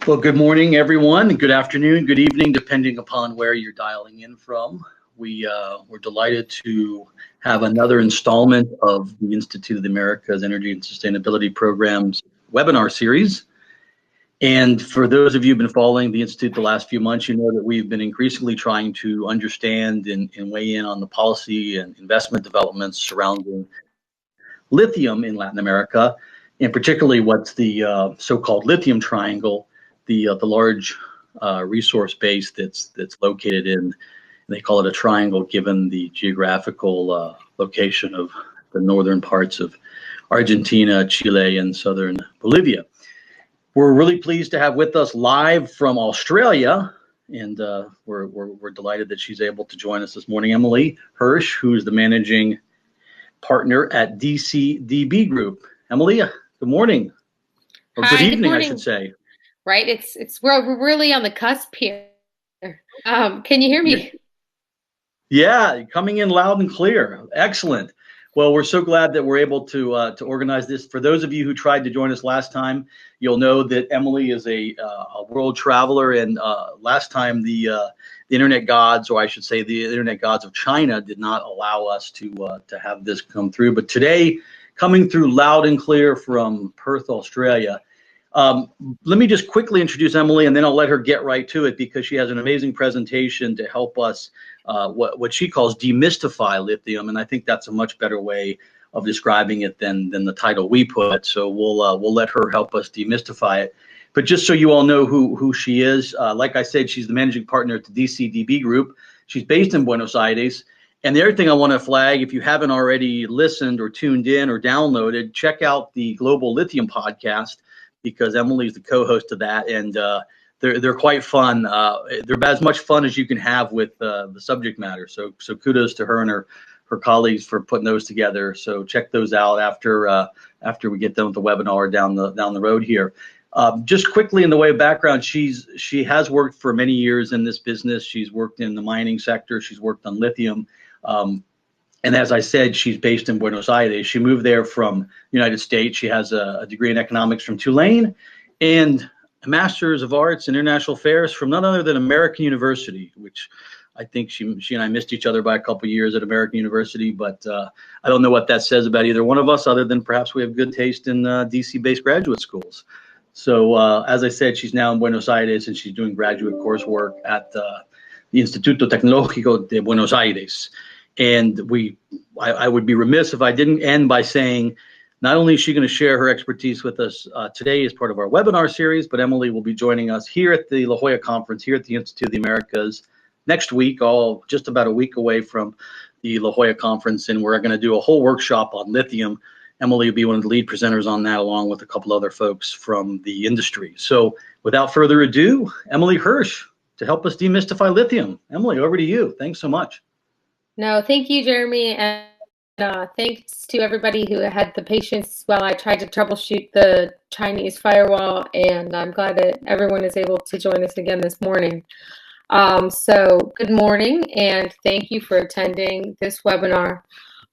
Well, good morning, everyone. Good afternoon, good evening, depending upon where you're dialing in from. We're delighted to have another installment of the Institute of the Americas Energy and Sustainability Program's webinar series. And for those of you who've been following the Institute the last few months, you know that we've been increasingly trying to understand and weigh in on the policy and investment developments surrounding lithium in Latin America, and particularly what's the so-called lithium triangle, the large resource base that's located in, they call it a triangle given the geographical location of the northern parts of Argentina, Chile, and southern Bolivia. We're really pleased to have with us live from Australia, and we're delighted that she's able to join us this morning, Emily Hersh, who's the managing partner at DCDB Group. Emily, good morning, or Hi, good evening, good morning. I should say. Right, we're really on the cusp here. Can you hear me? Yeah, coming in loud and clear. Excellent. Well, we're so glad that we're able to organize this. For those of you who tried to join us last time, you'll know that Emily is a world traveler, and last time the internet gods, or I should say the internet gods of China, did not allow us to have this come through. But today, coming through loud and clear from Perth, Australia. Let me just quickly introduce Emily, and then I'll let her get right to it, because she has an amazing presentation to help us what she calls demystify lithium, and I think that's a much better way of describing it than the title we put. So we'll let her help us demystify it. But just so you all know who she is, like I said, she's the managing partner at the DCDB Group. She's based in Buenos Aires. And the other thing I want to flag, if you haven't already listened or tuned in or downloaded, check out the Global Lithium Podcast, because Emily's the co-host of that, and they're quite fun. They're as much fun as you can have with the subject matter. So kudos to her and her colleagues for putting those together. So check those out after we get done with the webinar or down the road here. Just quickly in the way of background, she has worked for many years in this business. She's worked in the mining sector. She's worked on lithium. And as I said, she's based in Buenos Aires. She moved there from the United States. She has a degree in economics from Tulane and a master's of arts in international affairs from none other than American University, which I think she and I missed each other by a couple of years at American University. But I don't know what that says about either one of us, other than perhaps we have good taste in DC-based graduate schools. So as I said, she's now in Buenos Aires, and she's doing graduate coursework at the Instituto Tecnológico de Buenos Aires. And I would be remiss if I didn't end by saying, not only is she going to share her expertise with us today as part of our webinar series, but Emily will be joining us here at the La Jolla Conference, here at the Institute of the Americas next week, all just about a week away from the La Jolla Conference, and we're going to do a whole workshop on lithium. Emily will be one of the lead presenters on that, along with a couple other folks from the industry. So without further ado, Emily Hersh to help us demystify lithium. Emily, over to you. Thanks so much. No, thank you, Jeremy, and thanks to everybody who had the patience while I tried to troubleshoot the Chinese firewall, and I'm glad that everyone is able to join us again this morning. So good morning, and thank you for attending this webinar.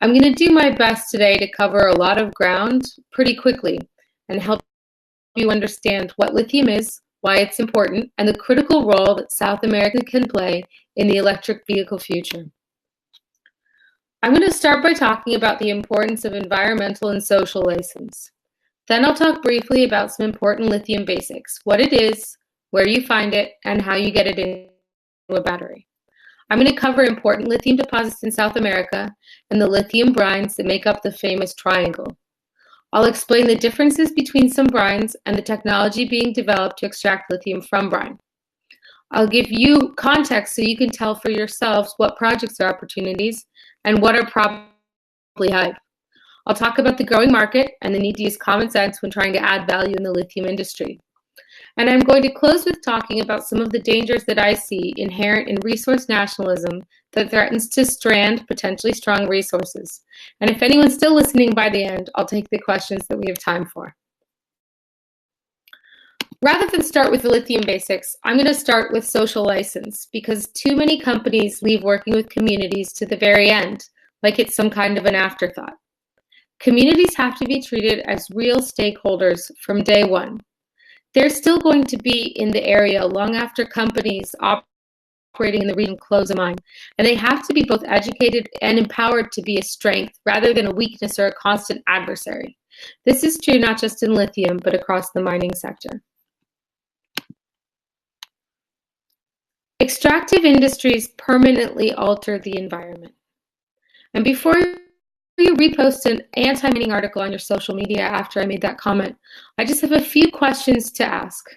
I'm going to do my best today to cover a lot of ground pretty quickly and help you understand what lithium is, why it's important, and the critical role that South America can play in the electric vehicle future. I'm going to start by talking about the importance of environmental and social license. Then I'll talk briefly about some important lithium basics, what it is, where you find it, and how you get it into a battery. I'm going to cover important lithium deposits in South America and the lithium brines that make up the famous triangle. I'll explain the differences between some brines and the technology being developed to extract lithium from brine. I'll give you context so you can tell for yourselves what projects are opportunities and what are probably hype. I'll talk about the growing market and the need to use common sense when trying to add value in the lithium industry. And I'm going to close with talking about some of the dangers that I see inherent in resource nationalism that threatens to strand potentially strong resources. And if anyone's still listening by the end, I'll take the questions that we have time for. Rather than start with the lithium basics, I'm going to start with social license, because too many companies leave working with communities to the very end, like it's some kind of an afterthought. Communities have to be treated as real stakeholders from day one. They're still going to be in the area long after companies operating in the region close a mine, and they have to be both educated and empowered to be a strength rather than a weakness or a constant adversary. This is true not just in lithium, but across the mining sector. Extractive industries permanently alter the environment. And before you repost an anti-mining article on your social media after I made that comment, I just have a few questions to ask.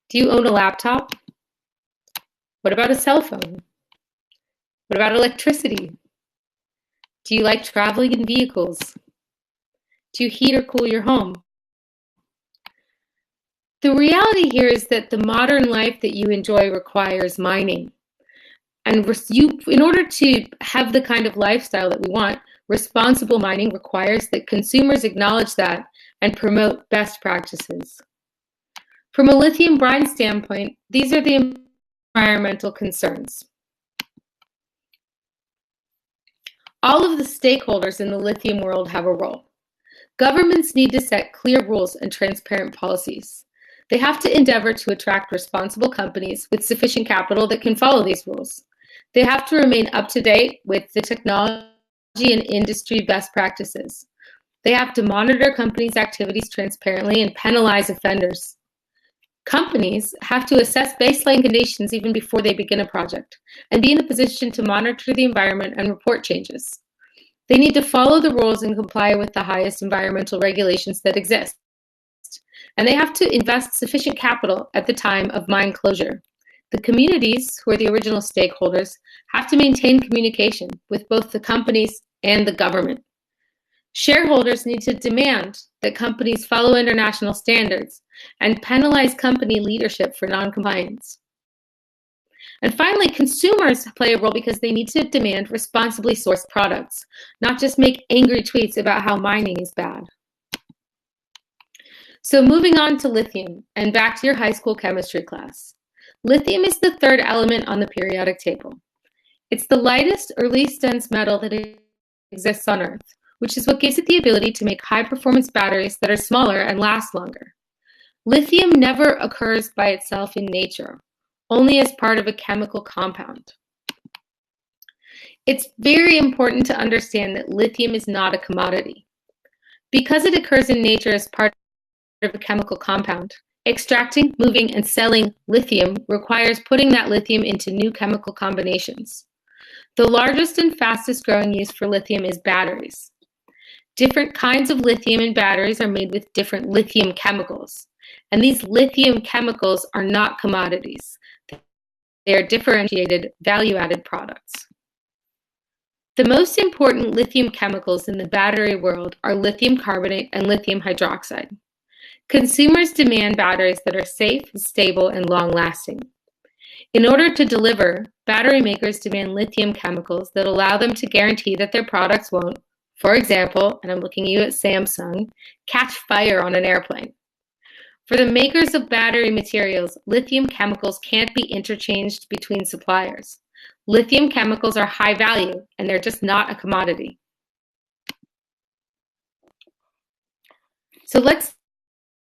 Do you own a laptop? What about a cell phone? What about electricity? Do you like traveling in vehicles? Do you heat or cool your home? The reality here is that the modern life that you enjoy requires mining. And in order to have the kind of lifestyle that we want, responsible mining requires that consumers acknowledge that and promote best practices. From a lithium brine standpoint, these are the environmental concerns. All of the stakeholders in the lithium world have a role. Governments need to set clear rules and transparent policies. They have to endeavor to attract responsible companies with sufficient capital that can follow these rules. They have to remain up to date with the technology and industry best practices. They have to monitor companies' activities transparently and penalize offenders. Companies have to assess baseline conditions even before they begin a project and be in a position to monitor the environment and report changes. They need to follow the rules and comply with the highest environmental regulations that exist. And they have to invest sufficient capital at the time of mine closure. The communities, who are the original stakeholders, have to maintain communication with both the companies and the government. Shareholders need to demand that companies follow international standards and penalize company leadership for non-compliance. And finally, consumers play a role because they need to demand responsibly sourced products, not just make angry tweets about how mining is bad. So moving on to lithium and back to your high school chemistry class. Lithium is the third element on the periodic table. It's the lightest or least dense metal that exists on Earth, which is what gives it the ability to make high-performance batteries that are smaller and last longer. Lithium never occurs by itself in nature, only as part of a chemical compound. It's very important to understand that lithium is not a commodity. Because it occurs in nature as part of a chemical compound, extracting, moving, and selling lithium requires putting that lithium into new chemical combinations. The largest and fastest growing use for lithium is batteries. Different kinds of lithium in batteries are made with different lithium chemicals, and these lithium chemicals are not commodities. They are differentiated, value-added products. The most important lithium chemicals in the battery world are lithium carbonate and lithium hydroxide. Consumers demand batteries that are safe, stable, and long-lasting. In order to deliver, battery makers demand lithium chemicals that allow them to guarantee that their products won't, for example, and I'm looking at you at Samsung, catch fire on an airplane. For the makers of battery materials, lithium chemicals can't be interchanged between suppliers. Lithium chemicals are high value, and they're just not a commodity. So let's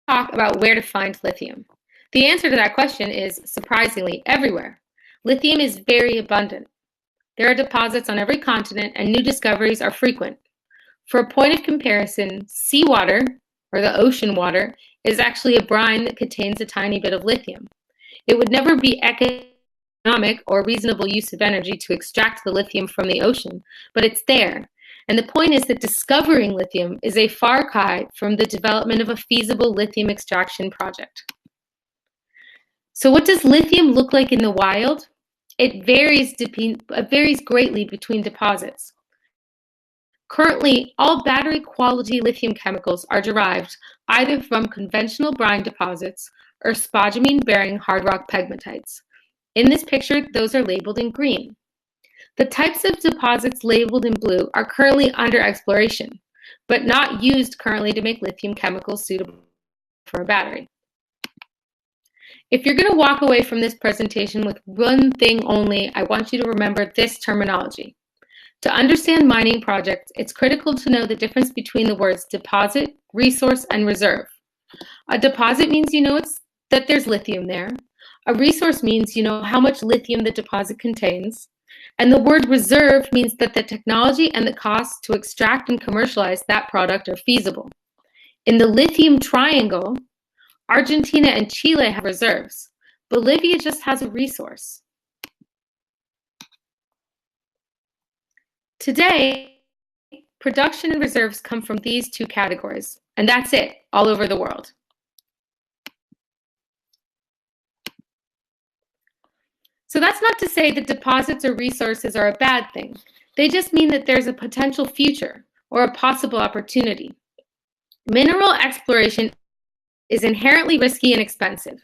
talk about where to find lithium. The answer to that question is, surprisingly, everywhere. Lithium is very abundant. There are deposits on every continent, and new discoveries are frequent. For a point of comparison, seawater, or the ocean water, is actually a brine that contains a tiny bit of lithium. It would never be economic or reasonable use of energy to extract the lithium from the ocean, but it's there. And the point is that discovering lithium is a far cry from the development of a feasible lithium extraction project. So what does lithium look like in the wild? It varies greatly between deposits. Currently, all battery quality lithium chemicals are derived either from conventional brine deposits or spodumene-bearing hard rock pegmatites. In this picture, those are labeled in green. The types of deposits labeled in blue are currently under exploration, but not used currently to make lithium chemicals suitable for a battery. If you're going to walk away from this presentation with one thing only, I want you to remember this terminology. To understand mining projects, it's critical to know the difference between the words deposit, resource, and reserve. A deposit means you know that there's lithium there. A resource means you know how much lithium the deposit contains. And the word reserve means that the technology and the costs to extract and commercialize that product are feasible. In the lithium triangle, Argentina and Chile have reserves. Bolivia just has a resource. Today, production and reserves come from these two categories, and that's it, all over the world. So that's not to say that deposits or resources are a bad thing. They just mean that there's a potential future or a possible opportunity. Mineral exploration is inherently risky and expensive.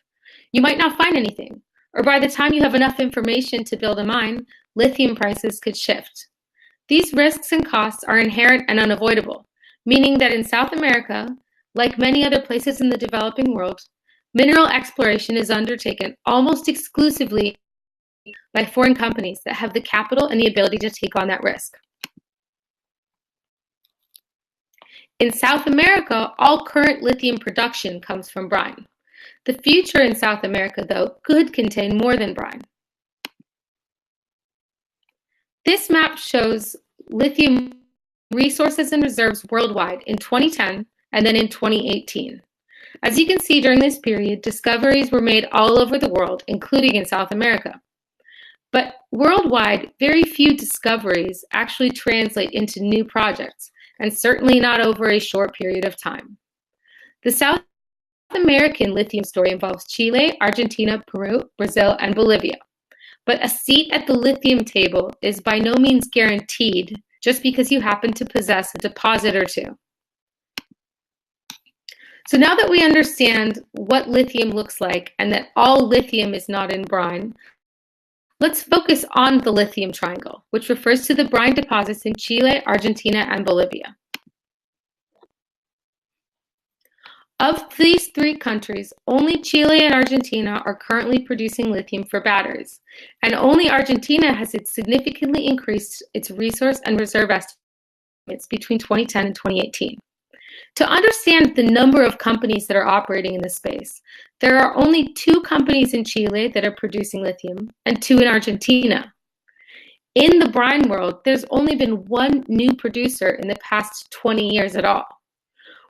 You might not find anything, or by the time you have enough information to build a mine, lithium prices could shift. These risks and costs are inherent and unavoidable, meaning that in South America, like many other places in the developing world, mineral exploration is undertaken almost exclusively by foreign companies that have the capital and the ability to take on that risk. In South America, all current lithium production comes from brine. The future in South America, though, could contain more than brine. This map shows lithium resources and reserves worldwide in 2010 and then in 2018. As you can see, during this period, discoveries were made all over the world, including in South America. But worldwide, very few discoveries actually translate into new projects, and certainly not over a short period of time. The South American lithium story involves Chile, Argentina, Peru, Brazil, and Bolivia. But a seat at the lithium table is by no means guaranteed just because you happen to possess a deposit or two. So now that we understand what lithium looks like and that all lithium is not in brine, let's focus on the lithium triangle, which refers to the brine deposits in Chile, Argentina, and Bolivia. Of these three countries, only Chile and Argentina are currently producing lithium for batteries, and only Argentina has significantly increased its resource and reserve estimates between 2010 and 2018. To understand the number of companies that are operating in this space, there are only 2 companies in Chile that are producing lithium and 2 in Argentina. In the brine world, there's only been 1 new producer in the past 20 years at all.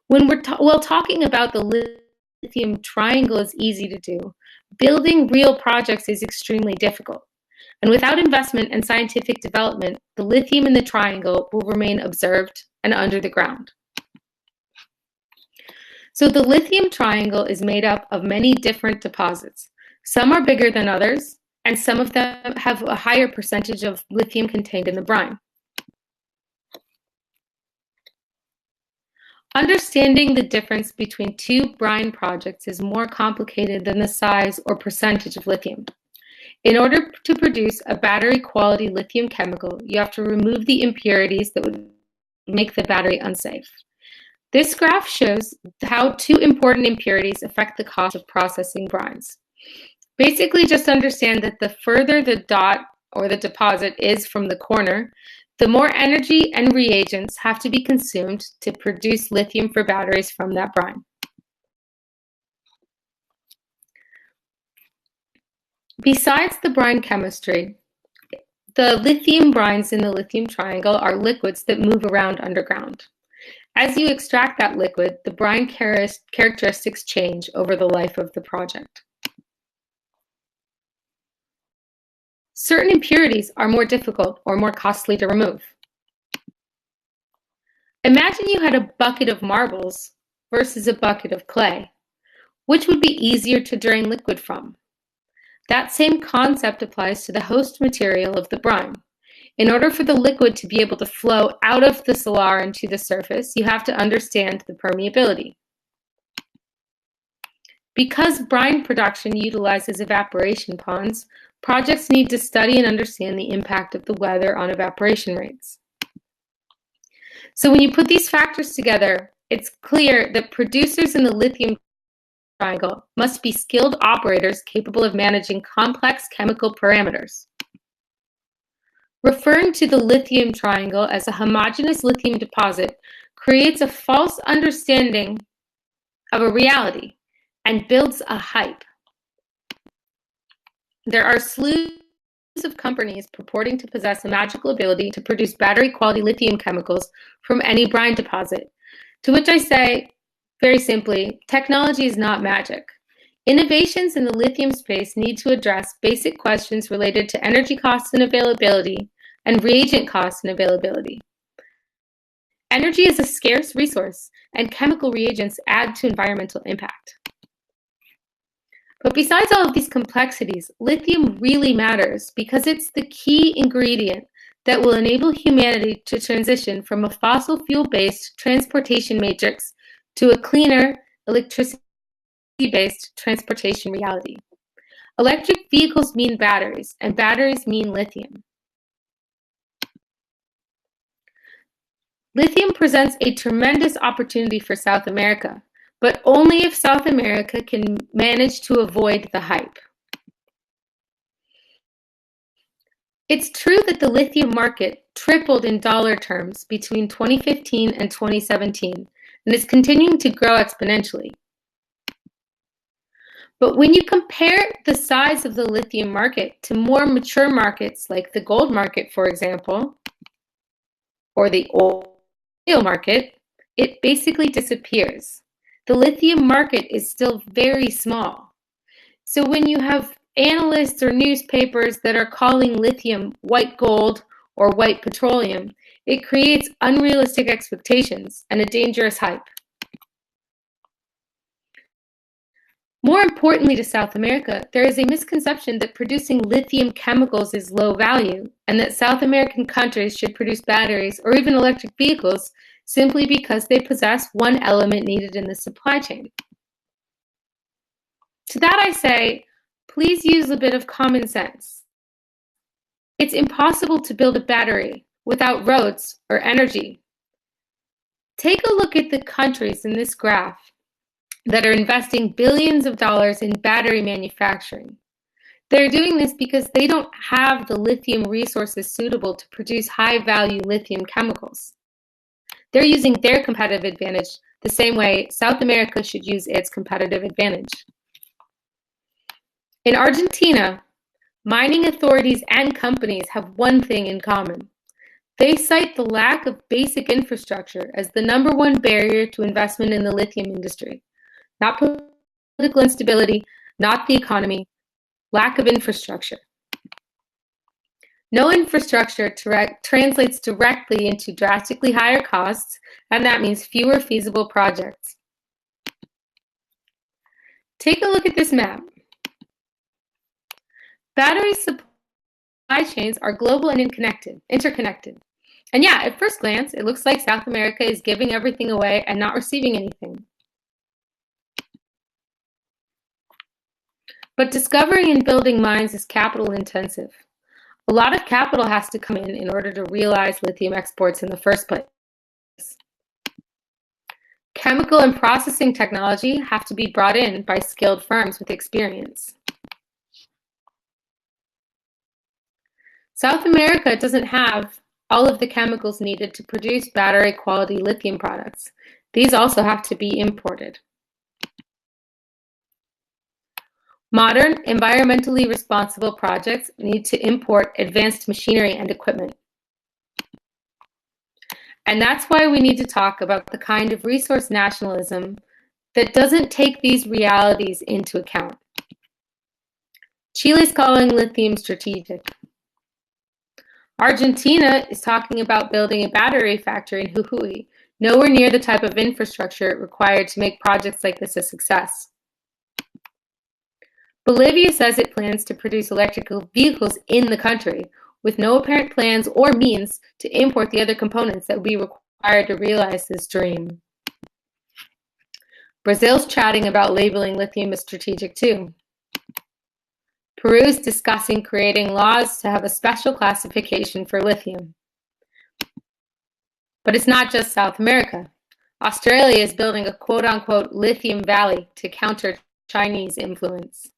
When we're talking about the lithium triangle is easy to do, building real projects is extremely difficult. And without investment and scientific development, the lithium in the triangle will remain observed and under the ground. So the lithium triangle is made up of many different deposits. Some are bigger than others, and some of them have a higher percentage of lithium contained in the brine. Understanding the difference between 2 brine projects is more complicated than the size or percentage of lithium. In order to produce a battery-quality lithium chemical, you have to remove the impurities that would make the battery unsafe. This graph shows how 2 important impurities affect the cost of processing brines. Basically, just understand that the further the dot or the deposit is from the corner, the more energy and reagents have to be consumed to produce lithium for batteries from that brine. Besides the brine chemistry, the lithium brines in the lithium triangle are liquids that move around underground. As you extract that liquid, the brine characteristics change over the life of the project. Certain impurities are more difficult or more costly to remove. Imagine you had a bucket of marbles versus a bucket of clay. Which would be easier to drain liquid from? That same concept applies to the host material of the brine. In order for the liquid to be able to flow out of the salar into the surface, you have to understand the permeability. Because brine production utilizes evaporation ponds, projects need to study and understand the impact of the weather on evaporation rates. So when you put these factors together, it's clear that producers in the lithium triangle must be skilled operators capable of managing complex chemical parameters. Referring to the lithium triangle as a homogeneous lithium deposit creates a false understanding of a reality and builds a hype. There are slews of companies purporting to possess a magical ability to produce battery-quality lithium chemicals from any brine deposit, to which I say, very simply, technology is not magic. Innovations in the lithium space need to address basic questions related to energy costs and availability and reagent costs and availability. Energy is a scarce resource, and chemical reagents add to environmental impact. But besides all of these complexities, lithium really matters because it's the key ingredient that will enable humanity to transition from a fossil fuel-based transportation matrix to a cleaner, electricity-based transportation reality. Electric vehicles mean batteries, and batteries mean lithium. Lithium presents a tremendous opportunity for South America, but only if South America can manage to avoid the hype. It's true that the lithium market tripled in dollar terms between 2015 and 2017, and is continuing to grow exponentially. But when you compare the size of the lithium market to more mature markets like the gold market, for example, or the oil market, it basically disappears. The lithium market is still very small. So when you have analysts or newspapers that are calling lithium white gold or white petroleum, it creates unrealistic expectations and a dangerous hype. More importantly to South America, there is a misconception that producing lithium chemicals is low value and that South American countries should produce batteries or even electric vehicles simply because they possess one element needed in the supply chain. To that I say, please use a bit of common sense. It's impossible to build a battery without roads or energy. Take a look at the countries in this graph that are investing billions of dollars in battery manufacturing. They're doing this because they don't have the lithium resources suitable to produce high-value lithium chemicals. They're using their competitive advantage the same way South America should use its competitive advantage. In Argentina, mining authorities and companies have one thing in common. They cite the lack of basic infrastructure as the #1 barrier to investment in the lithium industry. Not political instability, not the economy, lack of infrastructure. No infrastructure translates directly into drastically higher costs, and that means fewer feasible projects. Take a look at this map. Battery supply chains are global and interconnected. And yeah, at first glance, it looks like South America is giving everything away and not receiving anything. But discovering and building mines is capital intensive. A lot of capital has to come in order to realize lithium exports in the first place. Chemical and processing technology have to be brought in by skilled firms with experience. South America doesn't have all of the chemicals needed to produce battery quality lithium products. These also have to be imported. Modern, environmentally responsible projects need to import advanced machinery and equipment. And that's why we need to talk about the kind of resource nationalism that doesn't take these realities into account. Chile's calling lithium strategic. Argentina is talking about building a battery factory in Jujuy, nowhere near the type of infrastructure required to make projects like this a success. Bolivia says it plans to produce electrical vehicles in the country, with no apparent plans or means to import the other components that would be required to realize this dream. Brazil's chatting about labeling lithium as strategic too. Peru is discussing creating laws to have a special classification for lithium. But it's not just South America. Australia is building a quote-unquote lithium valley to counter Chinese influence.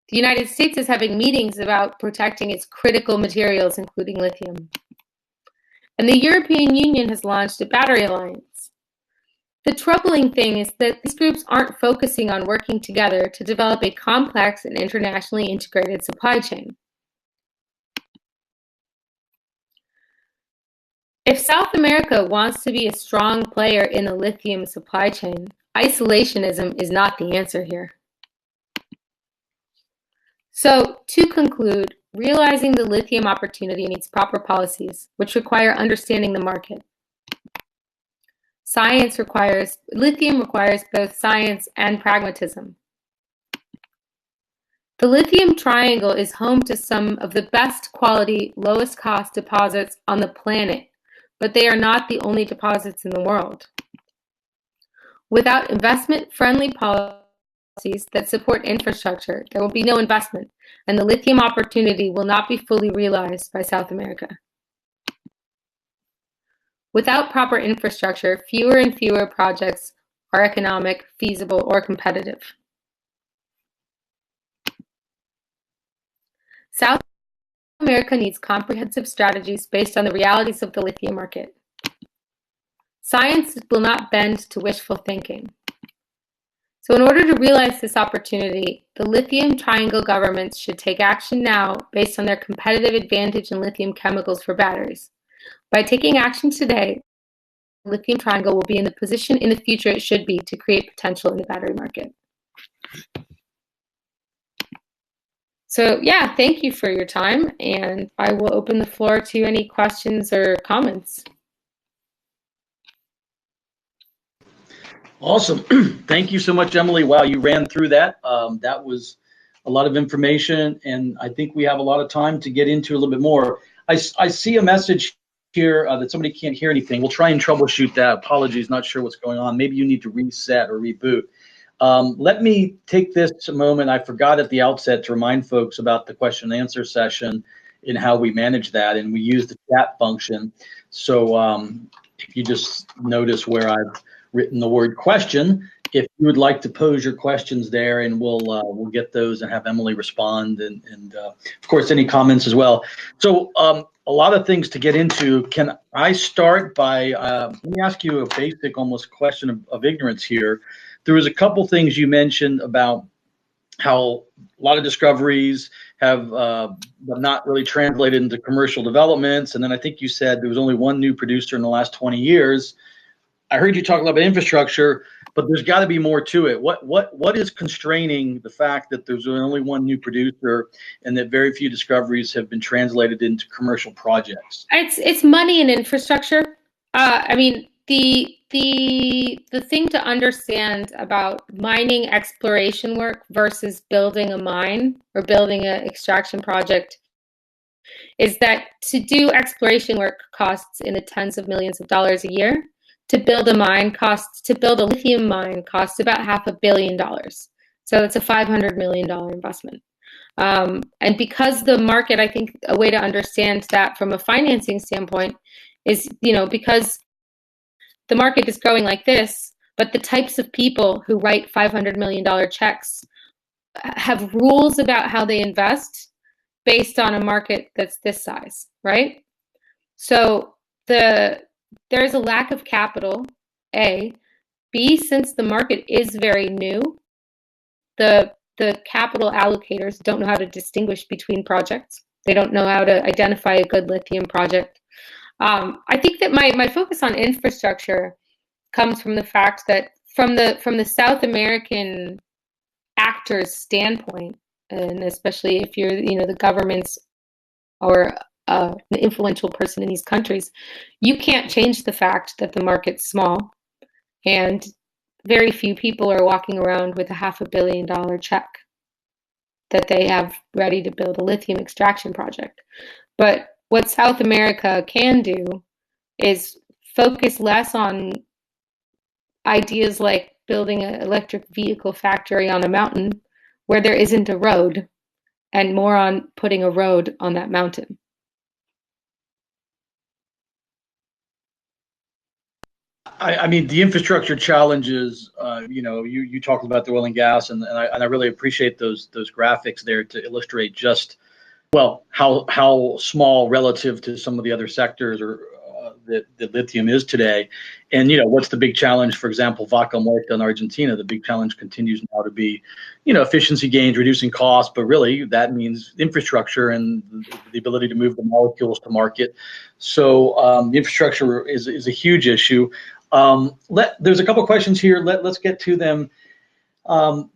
The United States is having meetings about protecting its critical materials, including lithium. And the European Union has launched a battery alliance. The troubling thing is that these groups aren't focusing on working together to develop a complex and internationally integrated supply chain. If South America wants to be a strong player in the lithium supply chain, isolationism is not the answer here. So, to conclude, realizing the lithium opportunity needs proper policies, which require understanding the market. Lithium requires both science and pragmatism. The lithium triangle is home to some of the best quality, lowest cost deposits on the planet, but they are not the only deposits in the world. Without investment-friendly policies that support infrastructure, there will be no investment, and the lithium opportunity will not be fully realized by South America. Without proper infrastructure, fewer and fewer projects are economic, feasible, or competitive. South America needs comprehensive strategies based on the realities of the lithium market. Science will not bend to wishful thinking. So in order to realize this opportunity, the lithium triangle governments should take action now based on their competitive advantage in lithium chemicals for batteries. By taking action today, the lithium triangle will be in the position in the future it should be to create potential in the battery market. So yeah, thank you for your time, and I will open the floor to any questions or comments. Awesome. Thank you so much, Emily. Wow, you ran through that. That was a lot of information, and I think we have a lot of time to get into a little bit more. I see a message here that somebody can't hear anything. We'll try and troubleshoot that. Apologies, not sure what's going on. Maybe you need to reset or reboot. Let me take this moment. I forgot at the outset to remind folks about the question and answer session and how we manage that, and we use the chat function. So if you just notice where I've written the word question, if you would like to pose your questions there, and we'll get those and have Emily respond, and of course any comments as well. So a lot of things to get into. Can I start by let me ask you a basic almost question of ignorance here. There was a couple things you mentioned about how a lot of discoveries have not really translated into commercial developments, and then I think you said there was only one new producer in the last 20 years. I heard you talk a lot about infrastructure, but there's got to be more to it. What is constraining the fact that there's only one new producer and that very few discoveries have been translated into commercial projects? It's money and infrastructure. I mean, the thing to understand about mining exploration work versus building a mine or building an extraction project is that to do exploration work costs in the tens of millions of dollars a year. To build a lithium mine costs about $500 million. So it's a $500 million investment. And because the market, I think a way to understand that from a financing standpoint is, because the market is growing like this, but the types of people who write $500 million checks have rules about how they invest based on a market that's this size, right? So there's a lack of capital, A. B, since the market is very new, the capital allocators don't know how to distinguish between projects. They don't know how to identify a good lithium project. I think that my focus on infrastructure comes from the fact that from the South American actors' standpoint, and especially if you're the governments or an influential person in these countries, you can't change the fact that the market's small, and very few people are walking around with a $500 million check that they have ready to build a lithium extraction project. But what South America can do is focus less on ideas like building an electric vehicle factory on a mountain where there isn't a road, and more on putting a road on that mountain. I mean, the infrastructure challenges, you talked about the oil and gas, and I really appreciate those graphics there to illustrate just, well, how small relative to some of the other sectors or that lithium is today. And what's the big challenge? For example, Vaca Muerta in Argentina. The big challenge continues now to be, efficiency gains, reducing costs, but really that means infrastructure and the ability to move the molecules to market. So the infrastructure is a huge issue. There's a couple questions here. Let's get to them.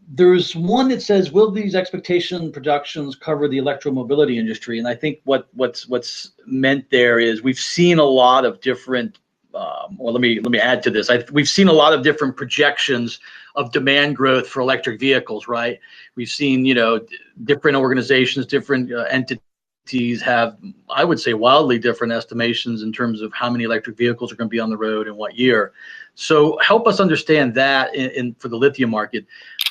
There's one that says, will these expectation productions cover the electromobility industry? And I think what's meant there is we've seen a lot of different, let me add to this. We've seen a lot of different projections of demand growth for electric vehicles, right? We've seen, different organizations, different entities have, I would say, wildly different estimations in terms of how many electric vehicles are going to be on the road in what year. So help us understand that for the lithium market.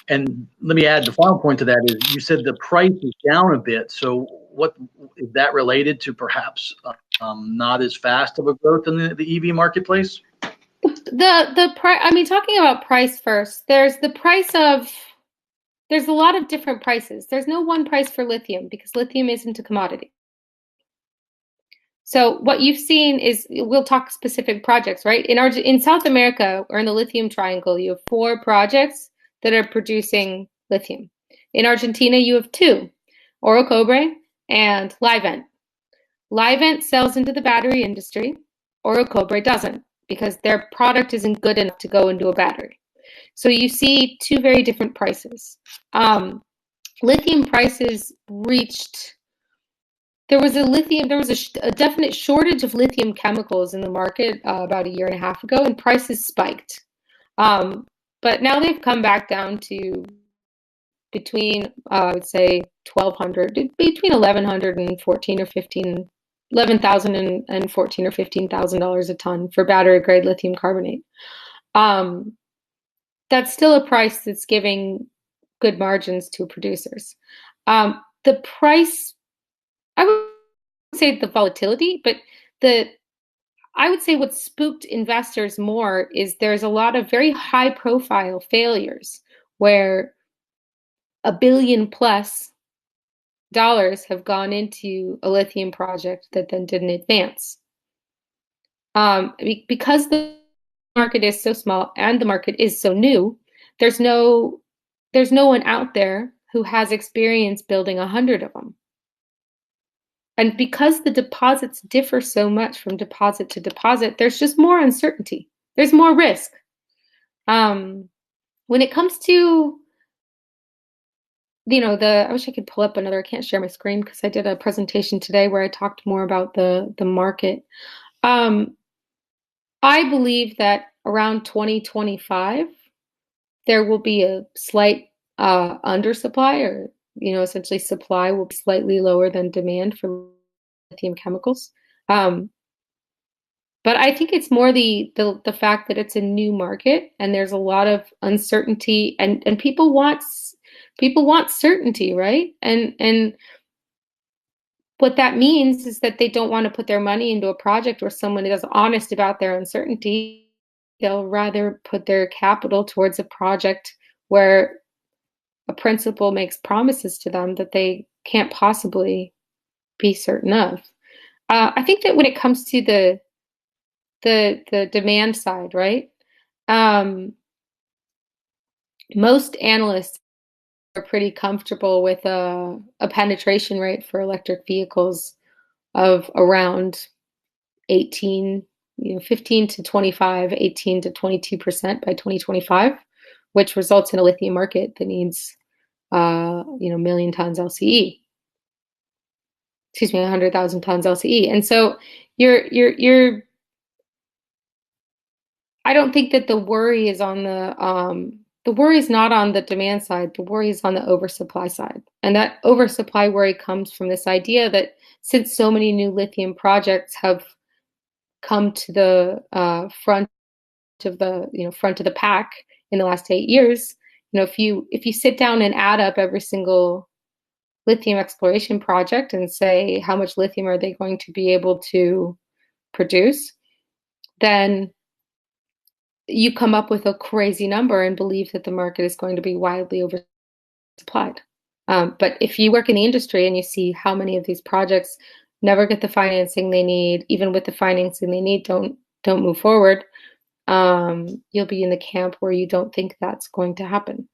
And let me add the final point to that is you said the price is down a bit. So what is that related to perhaps not as fast of a growth in the EV marketplace? The price, I mean, talking about price first, there's a lot of different prices. There's no one price for lithium because lithium isn't a commodity. So what you've seen is, we'll talk specific projects, right? In South America, or in the lithium triangle, you have 4 projects that are producing lithium. In Argentina, you have 2, Oro Cobre and Livent. Livent sells into the battery industry. Oro Cobre doesn't, because their product isn't good enough to go into a battery. So you see 2 very different prices. Lithium prices reached, there was a definite shortage of lithium chemicals in the market about 1.5 years ago, and prices spiked. But now they've come back down to between, I would say, between $1,100 and $11,000 and $14,000 or $15,000 a ton for battery grade lithium carbonate. That's still a price that's giving good margins to producers. The price, I would say the volatility, but I would say what spooked investors more is there's a lot of very high profile failures where $1 billion+ have gone into a lithium project that then didn't advance. Because the market is so small and the market is so new, there's no one out there who has experience building 100 of them. And because the deposits differ so much from deposit to deposit, there's just more uncertainty. There's more risk. When it comes to, I wish I could pull up another, I can't share my screen because I did a presentation today where I talked more about the market. I believe that around 2025, there will be a slight undersupply, or essentially supply will be slightly lower than demand for lithium chemicals. But I think it's more the fact that it's a new market and there's a lot of uncertainty, and people want certainty, right? And what that means is that they don't want to put their money into a project where someone is honest about their uncertainty. They'll rather put their capital towards a project where a principal makes promises to them that they can't possibly be certain of. I think that when it comes to the demand side, right? Most analysts are pretty comfortable with a penetration rate for electric vehicles of around 15 to 25, 18 to 22% by 2025, which results in a lithium market that needs, million tons LCE. 100,000 tons LCE. And so I don't think that the worry is on the worry is not on the demand side. The worry is on the oversupply side. And that oversupply worry comes from this idea that since so many new lithium projects have come to the front of the pack in the last 8 years, if you sit down and add up every single lithium exploration project and say how much lithium are they going to be able to produce, then you come up with a crazy number and believe that the market is going to be wildly oversupplied. But if you work in the industry and you see how many of these projects never get the financing they need, even with the financing they need, don't move forward, you'll be in the camp where you don't think that's going to happen.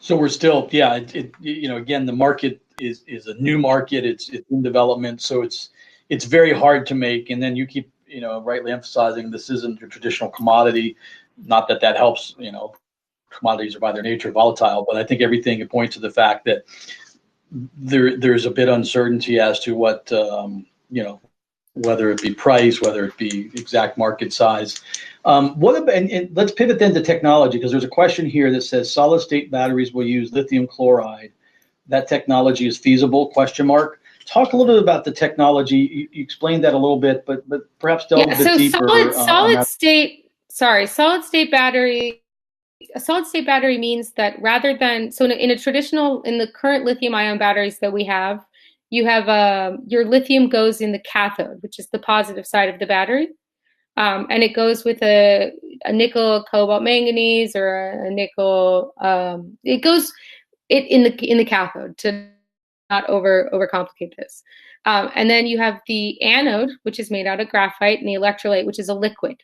So we're still, yeah, again, the market is a new market. It's in development, so it's very hard to make. And then you keep, rightly emphasizing this isn't your traditional commodity. Not that helps. Commodities are by their nature volatile, but I think everything points to the fact that there's a bit uncertainty as to what whether it be price, whether it be exact market size. What about, and let's pivot then to technology, because there's a question here that says solid state batteries will use lithium chloride. That technology is feasible? Question mark. Talk a little bit about the technology. You explained that a little bit, but perhaps delve a bit deeper. Solid state battery. A solid state battery means that rather than, so in the current lithium ion batteries that we have, you have your lithium goes in the cathode, which is the positive side of the battery. And it goes with a nickel, cobalt, manganese, or a nickel. It goes in the cathode, to not overcomplicate this. And then you have the anode, which is made out of graphite, and the electrolyte, which is a liquid.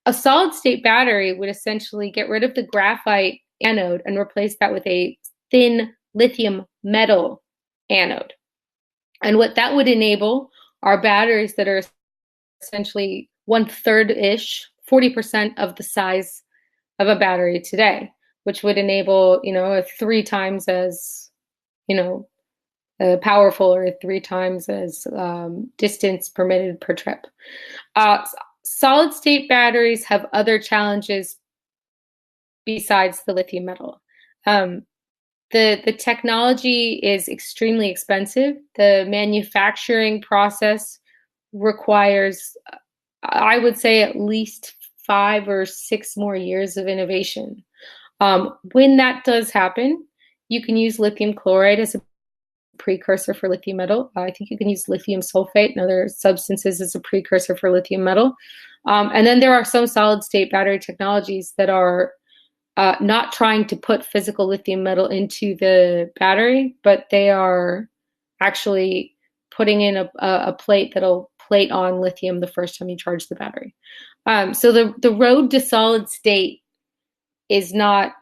A solid state battery would essentially get rid of the graphite anode and replace that with a thin lithium metal anode. And what that would enable are batteries that are essentially 1/3-ish, 40% of the size of a battery today, which would enable, a 3 times as, powerful, or 3 times as distance permitted per trip. Solid state batteries have other challenges besides the lithium metal. The technology is extremely expensive. The manufacturing process requires, I would say, at least 5 or 6 more years of innovation. When that does happen, you can use lithium chloride as a precursor for lithium metal. I think you can use lithium sulfate and other substances as a precursor for lithium metal. And then there are some solid state battery technologies that are not trying to put physical lithium metal into the battery, but they are actually putting in a plate that'll plate on lithium the first time you charge the battery. So the road to solid state is not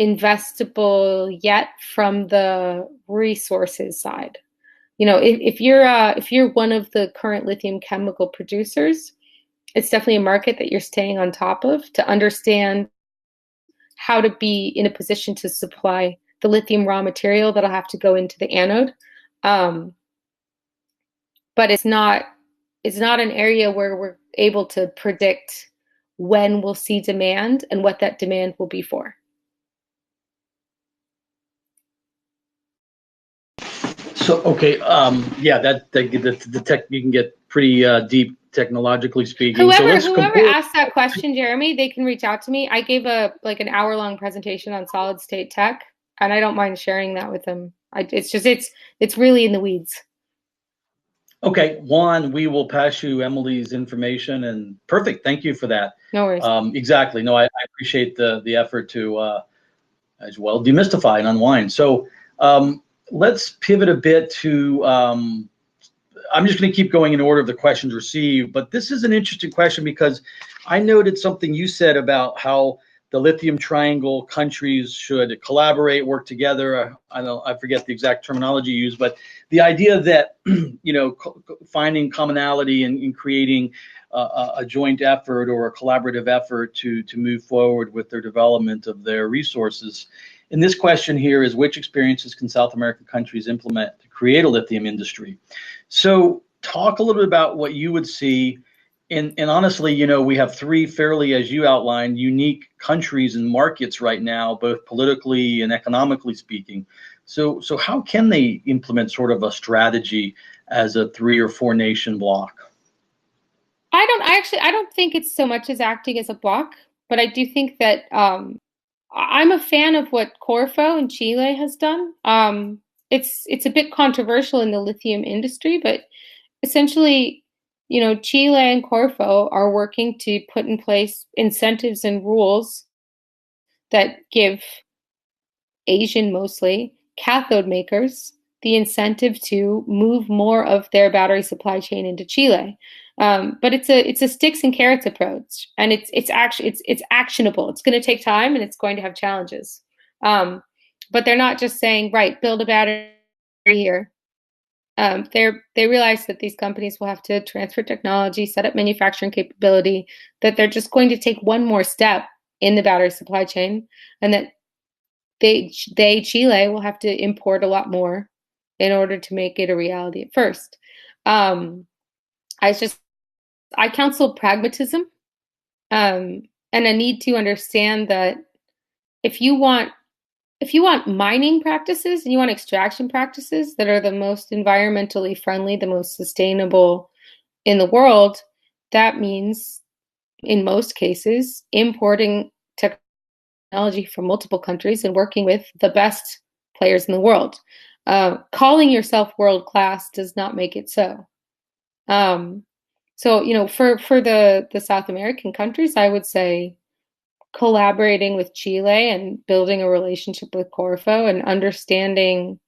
investable yet from the resources side. If you're one of the current lithium chemical producers, it's definitely a market that you're staying on top of to understand how to be in a position to supply the lithium raw material that'll have to go into the anode. But it's not an area where we're able to predict when we'll see demand and what that demand will be for. So, okay, the tech, you can get pretty deep technologically speaking. Whoever asked that question, Jeremy, they can reach out to me. I gave an hour-long presentation on solid state tech, and I don't mind sharing that with them. It's really in the weeds. Okay, Juan, we will pass you Emily's information, and perfect. Thank you for that. No worries. Exactly. No, I appreciate the effort to as well demystify and unwind. So let's pivot a bit to. I'm just going to keep going in order of the questions received, but this is an interesting question because I noted something you said about how the lithium triangle countries should collaborate, work together. I forget the exact terminology used, but the idea that finding commonality and creating a joint effort or a collaborative effort to move forward with their development of their resources. And this question here is, which experiences can South American countries implement to create a lithium industry? So talk a little bit about what you would see. And honestly, we have 3 fairly, as you outlined, unique countries and markets right now, both politically and economically speaking. So how can they implement sort of a strategy as a 3 or 4 nation block? I don't think it's so much as acting as a block, but I do think that I'm a fan of what Corfo in Chile has done. It's a bit controversial in the lithium industry, but essentially, Chile and Corfo are working to put in place incentives and rules that give Asian, mostly, cathode makers the incentive to move more of their battery supply chain into Chile. But it's a sticks and carrots approach, and it's actionable. It's going to take time, and it's going to have challenges. But they're not just saying, right, build a battery here. They realize that these companies will have to transfer technology, set up manufacturing capability, that they're just going to take one more step in the battery supply chain, and that Chile will have to import a lot more in order to make it a reality at first. I counsel pragmatism, and a need to understand that if you want mining practices and you want extraction practices that are the most environmentally friendly, the most sustainable in the world, that means in most cases importing technology from multiple countries and working with the best players in the world. Calling yourself world class does not make it so. So, for the South American countries, I would say collaborating with Chile and building a relationship with Corfo and understanding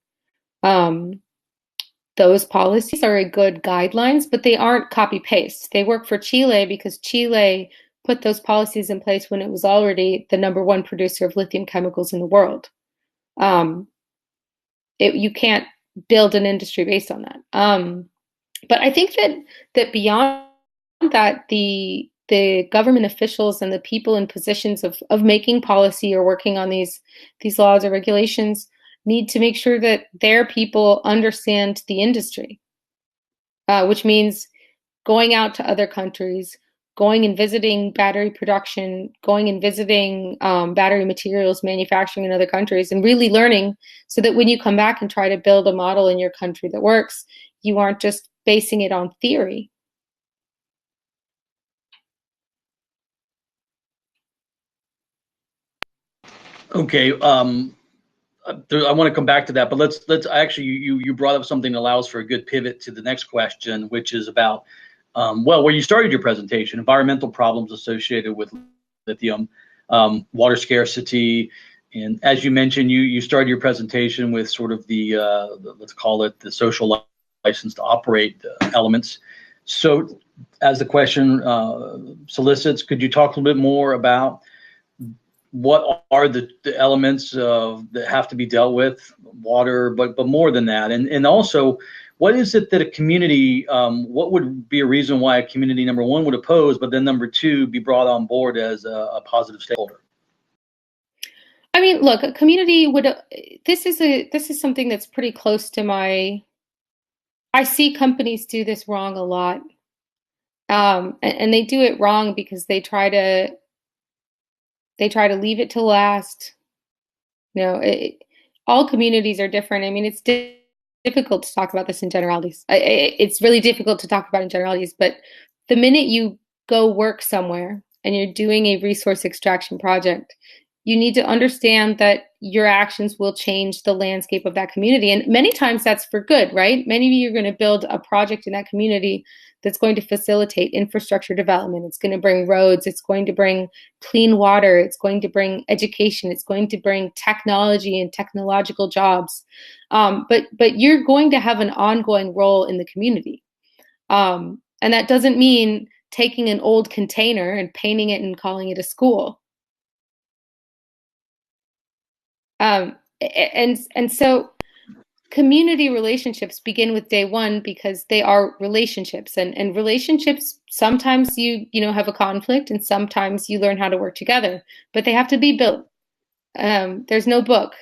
those policies are a good guidelines, but they aren't copy-paste. They work for Chile because Chile put those policies in place when it was already the number one producer of lithium chemicals in the world. You can't build an industry based on that. But I think that beyond that, the government officials and the people in positions of making policy or working on these laws or regulations need to make sure that their people understand the industry, which means going out to other countries, going and visiting battery production, going and visiting battery materials manufacturing in other countries, and really learning so that when you come back and try to build a model in your country that works, you aren't just basing it on theory. Okay, I want to come back to that, but let's actually, you brought up something that allows for a good pivot to the next question, which is about where you started your presentation: environmental problems associated with lithium, water scarcity, and as you mentioned, you started your presentation with sort of the let's call it the social license to operate elements. So, as the question solicits, could you talk a little bit more about what are the elements that have to be dealt with, water, but more than that, and also, what is it that a community, what would be a reason why a community, number one, would oppose, but then number two, be brought on board as a positive stakeholder? I mean, look, a community would. This is something that's pretty close to my. I see companies do this wrong a lot, and they do it wrong because they try to leave it to last. All communities are different. I mean, it's difficult to talk about this in generalities. It's really difficult to talk about in generalities, but the minute you go work somewhere and you're doing a resource extraction project, you need to understand that your actions will change the landscape of that community. And many times that's for good, right? Many of you are going to build a project in that community that's going to facilitate infrastructure development. It's going to bring roads. It's going to bring clean water. It's going to bring education. It's going to bring technology and technological jobs. But you're going to have an ongoing role in the community. And that doesn't mean taking an old container and painting it and calling it a school. And so community relationships begin with day one because they are relationships, and relationships, sometimes you have a conflict and sometimes you learn how to work together, but they have to be built. There's no book.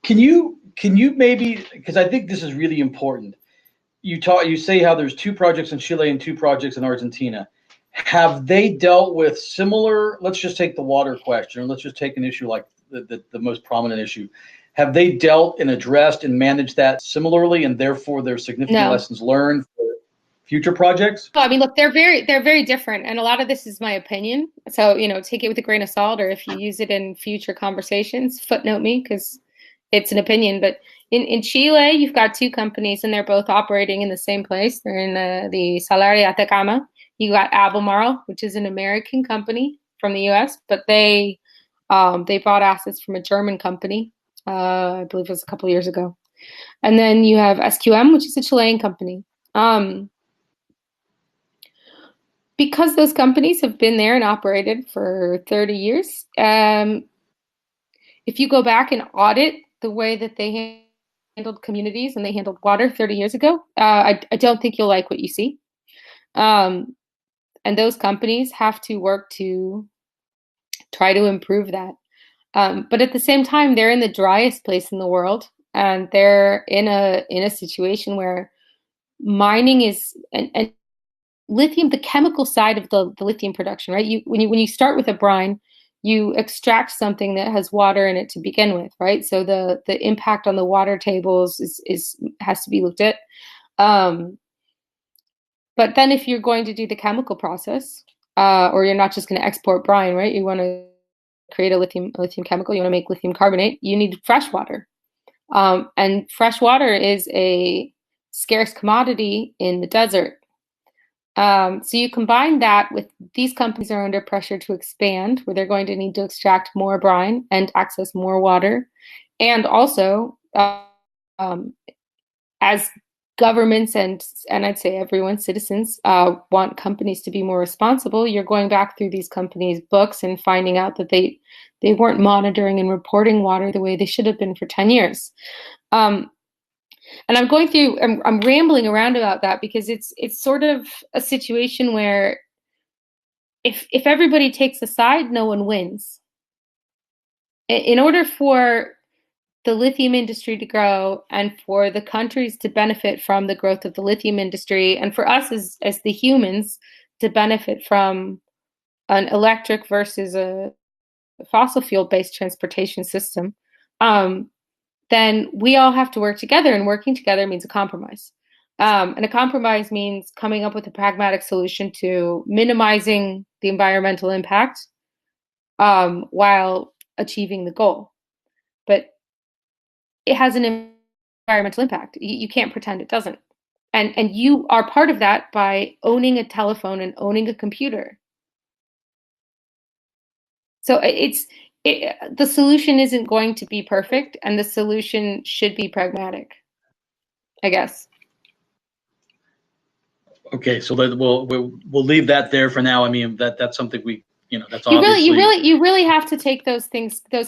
Can you maybe, because I think this is really important. You say how there's 2 projects in Chile and 2 projects in Argentina. Have they dealt with similar, let's just take the water question, or let's just take an issue like the most prominent issue. Have they dealt and addressed and managed that similarly, and therefore there's significant lessons learned for future projects? I mean, look, they're very different, and a lot of this is my opinion. So, take it with a grain of salt, or if you use it in future conversations, footnote me, because it's an opinion. But in Chile, you've got 2 companies, and they're both operating in the same place. They're in the Salar de Atacama. You got Albemarle, which is an American company from the U.S., but they bought assets from a German company. I believe it was a couple of years ago. And then you have SQM, which is a Chilean company. Because those companies have been there and operated for 30 years, if you go back and audit the way that they handled communities and they handled water 30 years ago, I don't think you'll like what you see. And those companies have to work to try to improve that. But at the same time, they're in the driest place in the world, and they're in a situation where mining is and lithium, the chemical side of the lithium production, right? When you start with a brine, you extract something that has water in it to begin with, right? So the impact on the water tables has to be looked at. But then if you're going to do the chemical process, or you're not just going to export brine, right? You want to create a lithium chemical, you want to make lithium carbonate, you need fresh water. And fresh water is a scarce commodity in the desert. So you combine that with these companies are under pressure to expand, where they're going to need to extract more brine and access more water. And also, as governments and I'd say everyone, citizens, want companies to be more responsible, you're going back through these companies' books and finding out that they weren't monitoring and reporting water the way they should have been for 10 years. And I'm rambling around about that because it's sort of a situation where if everybody takes a side, no one wins. In order for the lithium industry to grow and for the countries to benefit from the growth of the lithium industry, and for us as the humans to benefit from an electric versus a fossil fuel-based transportation system, then we all have to work together, and working together means a compromise. And a compromise means coming up with a pragmatic solution to minimizing the environmental impact while achieving the goal. But it has an environmental impact. You can't pretend it doesn't. And you are part of that by owning a telephone and owning a computer. So the solution isn't going to be perfect, and the solution should be pragmatic, I guess. Okay, so we'll leave that there for now. I mean, that's something that's obviously you really have to take those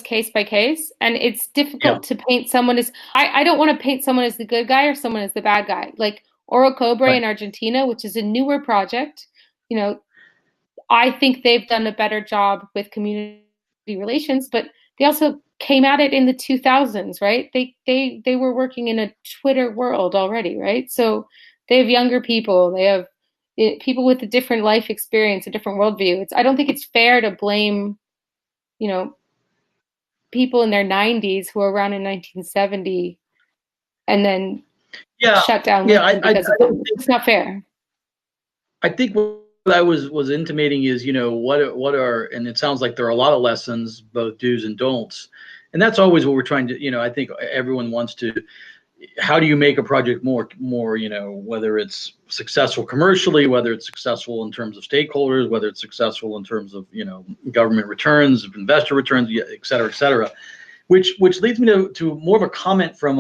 case by case, and it's difficult to paint someone as I don't want to paint someone as the good guy or someone as the bad guy. Like Oro Cobre in Argentina, which is a newer project, I think they've done a better job with community relations, but they also came at it in the 2000s, right? They were working in a Twitter world already, right? So they have younger people, they have people with a different life experience, a different worldview. I don't think it's fair to blame, people in their 90s who were around in 1970 and then shut down because of them. It's not fair. I think what I was intimating is, what are, and it sounds like there are a lot of lessons, both do's and don'ts. And that's always what we're trying to, I think everyone wants to, how do you make a project more, whether it's successful commercially, whether it's successful in terms of stakeholders, whether it's successful in terms of, government returns, investor returns, et cetera, which leads me to more of a comment from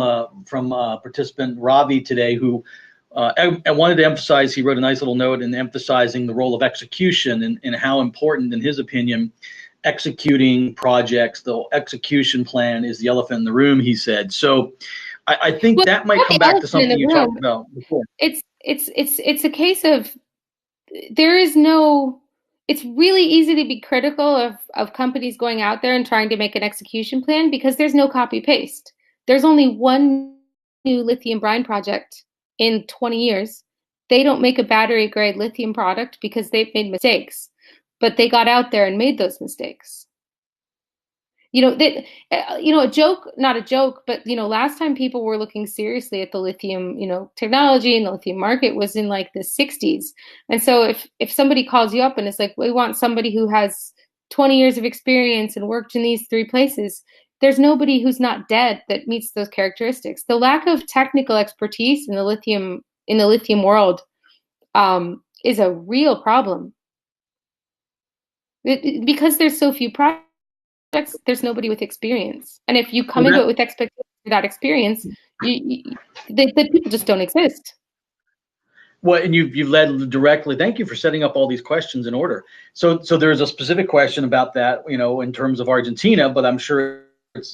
participant Ravi today, who I wanted to emphasize. He wrote a nice little note in emphasizing the role of execution and how important, in his opinion, executing projects, the execution plan is the elephant in the room, he said. So I think that might come back to something you talked about before. It's a case of it's really easy to be critical of companies going out there and trying to make an execution plan because there's no copy paste. There's only one new lithium brine project in 20 years. They don't make a battery grade lithium product because they've made mistakes, but they got out there and made those mistakes. A joke, not a joke, but last time people were looking seriously at the lithium, technology and the lithium market was in like the 60s. And so if somebody calls you up and it's like, we want somebody who has 20 years of experience and worked in these 3 places, there's nobody who's not dead that meets those characteristics. The lack of technical expertise in the lithium world is a real problem because there's so few projects. there's nobody with experience. And if you come into it with expectations without experience, the people just don't exist. Well, and you've led directly. Thank you for setting up all these questions in order. So there's a specific question about that, in terms of Argentina, but I'm sure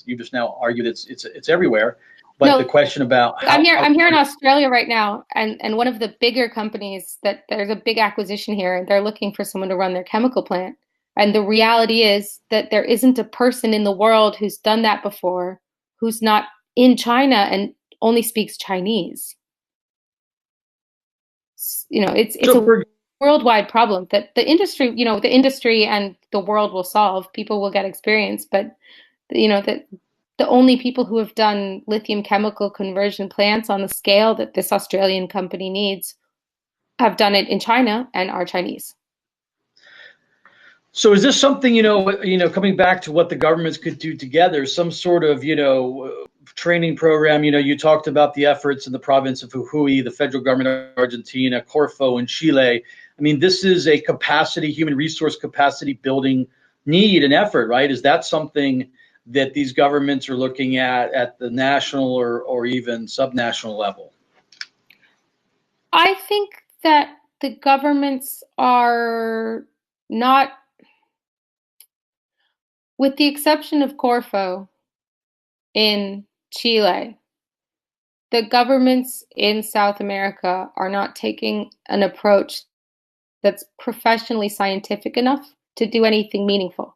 you just now argued it's everywhere. But no, the question about I'm here in Australia right now, and one of the bigger companies that there's a big acquisition here, and they're looking for someone to run their chemical plant. And the reality is that there isn't a person in the world who's done that before, who's not in China and only speaks Chinese. It's a worldwide problem that the industry and the world will solve. People will get experience, but the only people who have done lithium chemical conversion plants on the scale that this Australian company needs have done it in China and are Chinese. So is this something, coming back to what the governments could do together, some sort of, training program? You talked about the efforts in the province of Jujuy, the federal government of Argentina, Corfo in Chile. I mean, this is a human resource capacity building need and effort, right? Is that something that these governments are looking at the national or even subnational level? I think that the governments are not, with the exception of Corfo in Chile, the governments in South America are not taking an approach that's professionally scientific enough to do anything meaningful.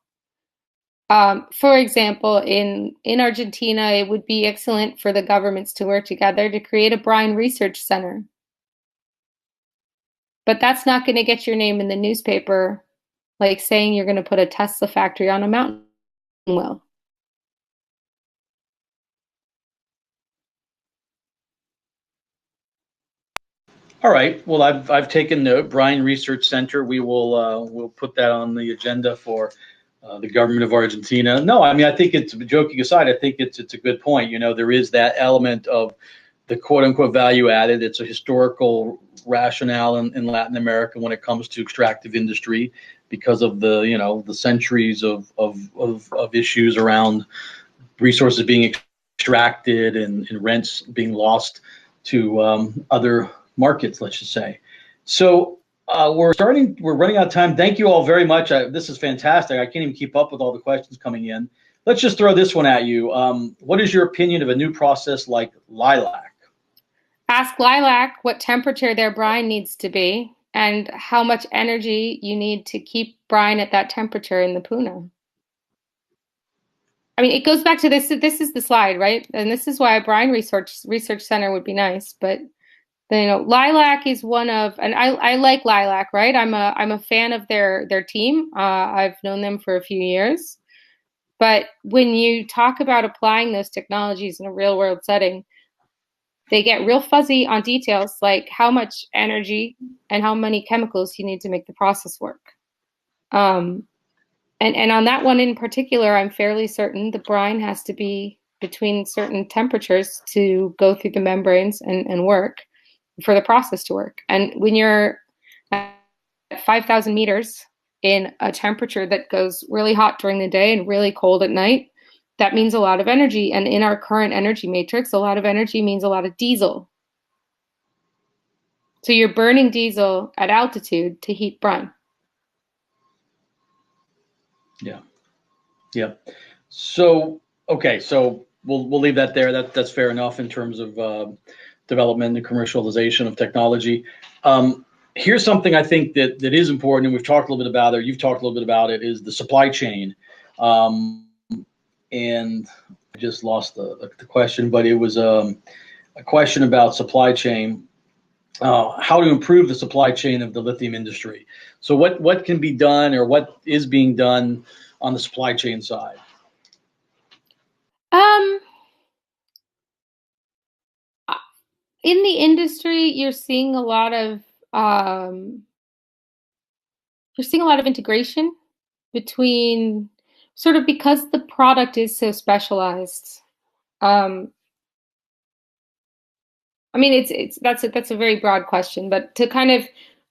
For example, in Argentina, it would be excellent for the governments to work together to create a brine research center. But that's not going to get your name in the newspaper like saying you're going to put a Tesla factory on a mountain well. All right. Well, I've taken note. Brine Research Center. We will we'll put that on the agenda for the government of Argentina. No, I mean, I think it's, joking aside, I think it's a good point. There is that element of the quote unquote value added. It's a historical rationale in Latin America when it comes to extractive industry because of the centuries of issues around resources being extracted and rents being lost to other markets, let's just say. So we're running out of time. Thank you all very much. This is fantastic. I can't even keep up with all the questions coming in. Let's just throw this one at you. What is your opinion of a new process like lilac? Ask lilac what temperature their brine needs to be and how much energy you need to keep brine at that temperature in the Puna. I mean, it goes back to this. This is the slide, right? And this is why a brine research center would be nice. But lilac is one of, and I like lilac, right? I'm a fan of their team. I've known them for a few years. But when you talk about applying those technologies in a real world setting, they get real fuzzy on details like how much energy and how many chemicals you need to make the process work. And on that one in particular, I'm fairly certain the brine has to be between certain temperatures to go through the membranes and work for the process to work. And when you're at 5,000 meters in a temperature that goes really hot during the day and really cold at night, that means a lot of energy. And in our current energy matrix, a lot of energy means a lot of diesel. So you're burning diesel at altitude to heat brine. Yeah. So, okay. So we'll leave that there. That's fair enough in terms of development and commercialization of technology. Here's something I think that is important, and we've talked a little bit about it. You've talked a little bit about it. Is the supply chain. And I just lost the question, but it was a question about supply chain, how to improve the supply chain of the lithium industry. So what can be done or what is being done on the supply chain side? In the industry, you're seeing a lot of integration between, sort of, because the product is so specialized. I mean, that's a very broad question, but to kind of,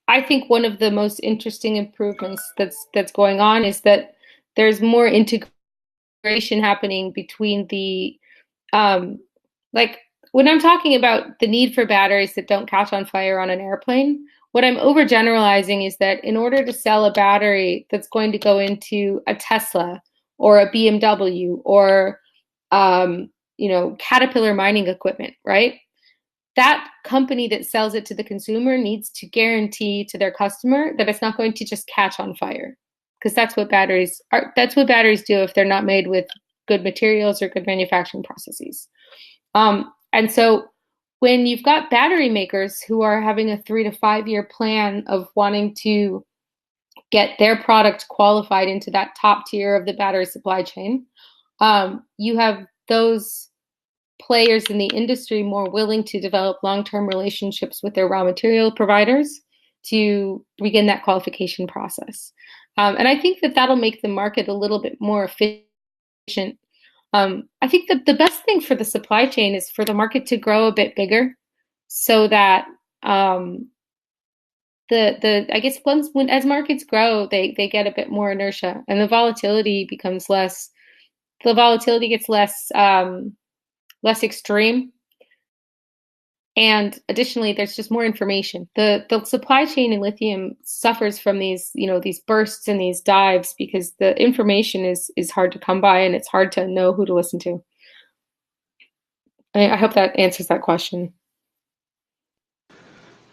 I think one of the most interesting improvements that's going on is that there's more integration integration happening between the, like when I'm talking about the need for batteries that don't catch on fire on an airplane, what I'm overgeneralizing is that in order to sell a battery that's going to go into a Tesla or a BMW or, Caterpillar mining equipment, right? That company that sells it to the consumer needs to guarantee to their customer that it's not going to just catch on fire, because that's what batteries are. That's what batteries do if they're not made with good materials or good manufacturing processes. And so when you've got battery makers who are having a 3 to 5 year plan of wanting to get their product qualified into that top tier of the battery supply chain, you have those players in the industry more willing to develop long-term relationships with their raw material providers to begin that qualification process. And I think that that'll make the market a little bit more efficient. I think that the best thing for the supply chain is for the market to grow a bit bigger, so that I guess as markets grow, they get a bit more inertia, and the volatility becomes less. The volatility gets less extreme. And additionally, there's just more information. The supply chain in lithium suffers from these bursts and these dives because the information is hard to come by, and it's hard to know who to listen to. I hope that answers that question.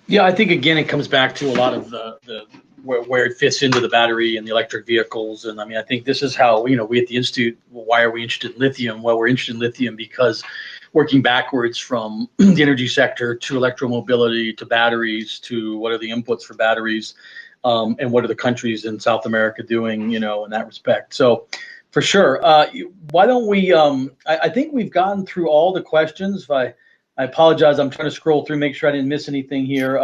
Yeah, I think again it comes back to a lot of the where it fits into the battery and the electric vehicles. And I mean, I think this is how, we at the Institute, why are we interested in lithium? Well, we're interested in lithium because working backwards from the energy sector to electromobility to batteries to what are the inputs for batteries, and what are the countries in South America doing, in that respect. So for sure, why don't we, I think we've gotten through all the questions. I apologize. I'm trying to scroll through, make sure I didn't miss anything here.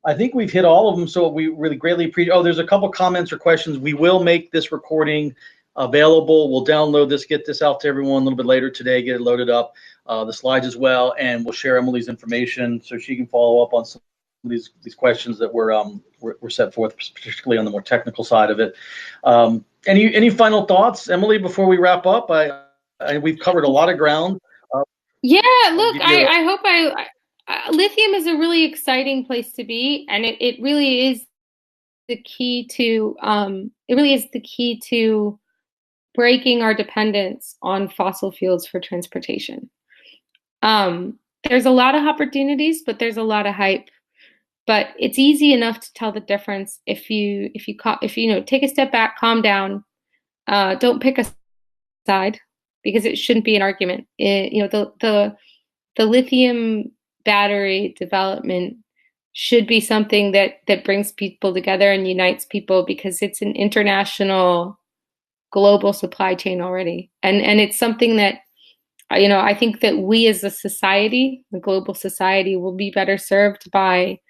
I think we've hit all of them, so we really greatly appreciate. Oh, there's a couple comments or questions. We will make this recording available. We'll download this, get this out to everyone a little bit later today, get it loaded up, the slides as well, and we'll share Emily's information so she can follow up on some of these questions that were set forth, particularly on the more technical side of it. Any final thoughts, Emily, before we wrap up? We've covered a lot of ground. Yeah, look, I hope lithium is a really exciting place to be, and it really is the key to breaking our dependence on fossil fuels for transportation. There's a lot of opportunities, but there's a lot of hype. But it's easy enough to tell the difference if you take a step back, calm down, don't pick a side, because it shouldn't be an argument. The lithium battery development should be something that brings people together and unites people, because it's an international, global supply chain already, and it's something that I think that we as a society, the global society, will be better served by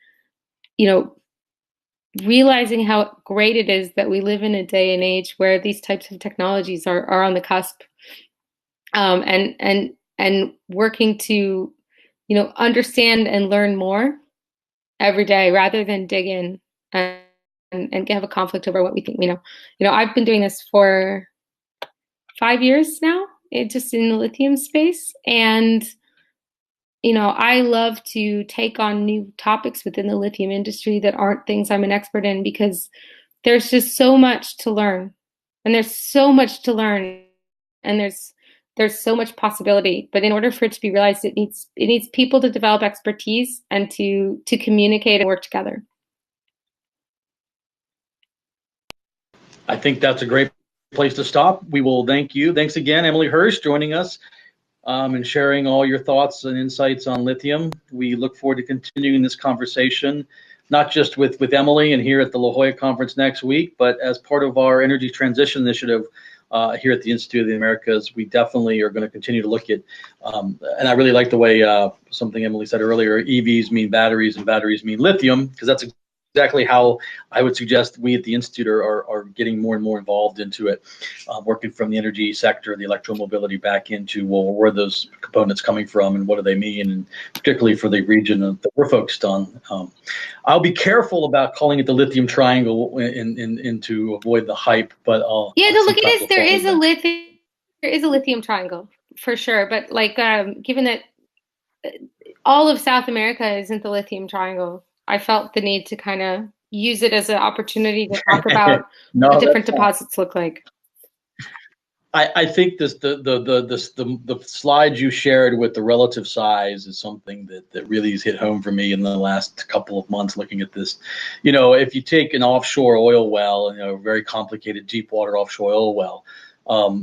realizing how great it is that we live in a day and age where these types of technologies are on the cusp, and working to understand and learn more every day, rather than dig in and have a conflict over what we think we know. I've been doing this for 5 years now, just in the lithium space, and I love to take on new topics within the lithium industry that aren't things I'm an expert in, because there's just so much to learn, and there's so much possibility. But in order for it to be realized, it needs people to develop expertise and to communicate and work together. I think that's a great place to stop. We will thank you. Thanks again, Emily Hersh, joining us and sharing all your thoughts and insights on lithium. We look forward to continuing this conversation, not just with Emily and here at the La Jolla conference next week, but as part of our energy transition initiative here at the Institute of the Americas. We definitely are going to continue to look at, and I really like the way something Emily said earlier, EVs mean batteries and batteries mean lithium, because that's exactly how I would suggest we at the Institute are getting more and more involved into it, working from the energy sector, the electromobility, back into, well, where are those components coming from and what do they mean, and particularly for the region that we're focused on. I'll be careful about calling it the lithium triangle in to avoid the hype, but look, there is a lithium there is a lithium triangle for sure, but like given that all of South America isn't the lithium triangle, I felt the need to kind of use it as an opportunity to talk about No, what different deposits look like. I think the slides you shared with the relative size is something that really has hit home for me in the last couple of months looking at this. You know, if you take an offshore oil well, you know, a very complicated deep water offshore oil well,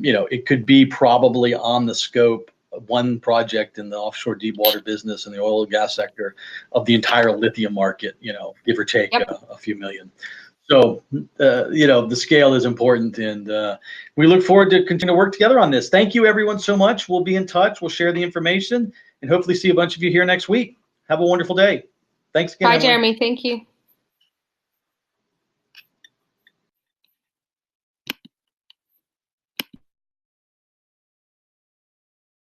you know, it could be probably on the scope of one project in the offshore deep water business and the oil and gas sector of the entire lithium market, you know, give or take a few million. So, you know, the scale is important, and we look forward to continue to work together on this. Thank you, everyone, so much. We'll be in touch. We'll share the information and hopefully see a bunch of you here next week. Have a wonderful day. Thanks again, Bye, Emily. Jeremy. Thank you.